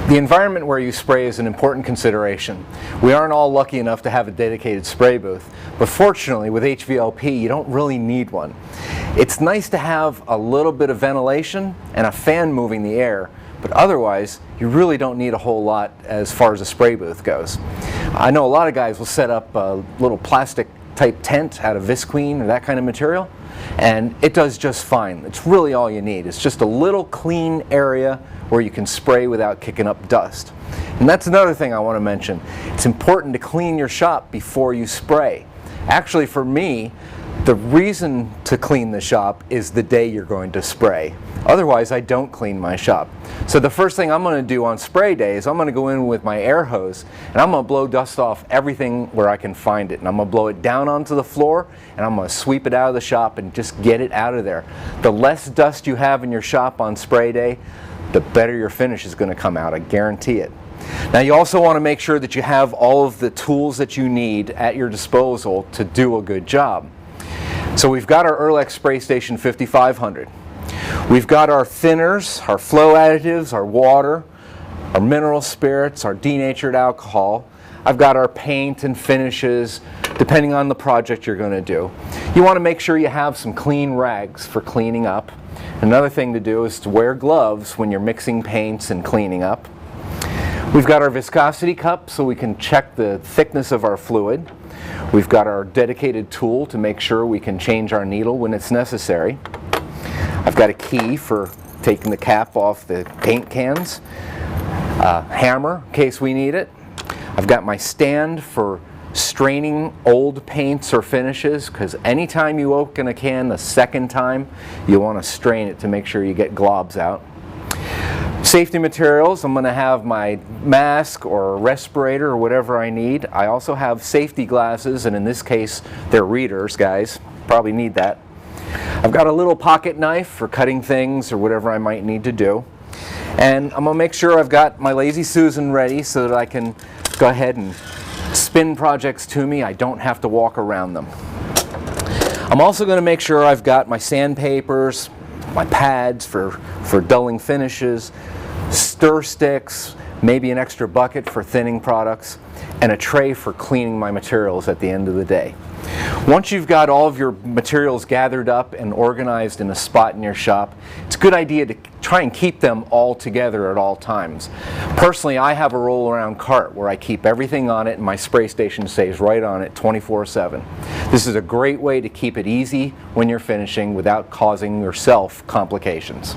The environment where you spray is an important consideration. We aren't all lucky enough to have a dedicated spray booth, but fortunately with HVLP you don't really need one. It's nice to have a little bit of ventilation and a fan moving the air, but otherwise you really don't need a whole lot as far as a spray booth goes. I know a lot of guys will set up a little plastic type tent out of visqueen or that kind of material, and it does just fine. It's really all you need. It's just a little clean area where you can spray without kicking up dust. And that's another thing I want to mention. It's important to clean your shop before you spray. Actually, for me, the reason to clean the shop is the day you're going to spray. Otherwise, I don't clean my shop. So the first thing I'm going to do on spray day is I'm going to go in with my air hose and I'm going to blow dust off everything where I can find it. And I'm going to blow it down onto the floor and I'm going to sweep it out of the shop and just get it out of there. The less dust you have in your shop on spray day, the better your finish is going to come out. I guarantee it. Now you also want to make sure that you have all of the tools that you need at your disposal to do a good job. So we've got our Earlex SprayStation HV5500. We've got our thinners, our flow additives, our water, our mineral spirits, our denatured alcohol. I've got our paint and finishes, depending on the project you're going to do. You want to make sure you have some clean rags for cleaning up. Another thing to do is to wear gloves when you're mixing paints and cleaning up. We've got our viscosity cup so we can check the thickness of our fluid. We've got our dedicated tool to make sure we can change our needle when it's necessary. I've got a key for taking the cap off the paint cans, a hammer in case we need it. I've got my stand for straining old paints or finishes, because anytime you open a can the second time, you want to strain it to make sure you get globs out. Safety materials, I'm going to have my mask or a respirator or whatever I need. I also have safety glasses, and in this case they're readers, guys. Probably need that. I've got a little pocket knife for cutting things or whatever I might need to do. And I'm going to make sure I've got my Lazy Susan ready so that I can go ahead and spin projects to me. I don't have to walk around them. I'm also going to make sure I've got my sandpapers, my pads for dulling finishes, stir sticks, maybe an extra bucket for thinning products, and a tray for cleaning my materials at the end of the day. Once you've got all of your materials gathered up and organized in a spot in your shop, it's a good idea to try and keep them all together at all times. Personally, I have a roll-around cart where I keep everything on it and my spray station stays right on it 24/7. This is a great way to keep it easy when you're finishing without causing yourself complications.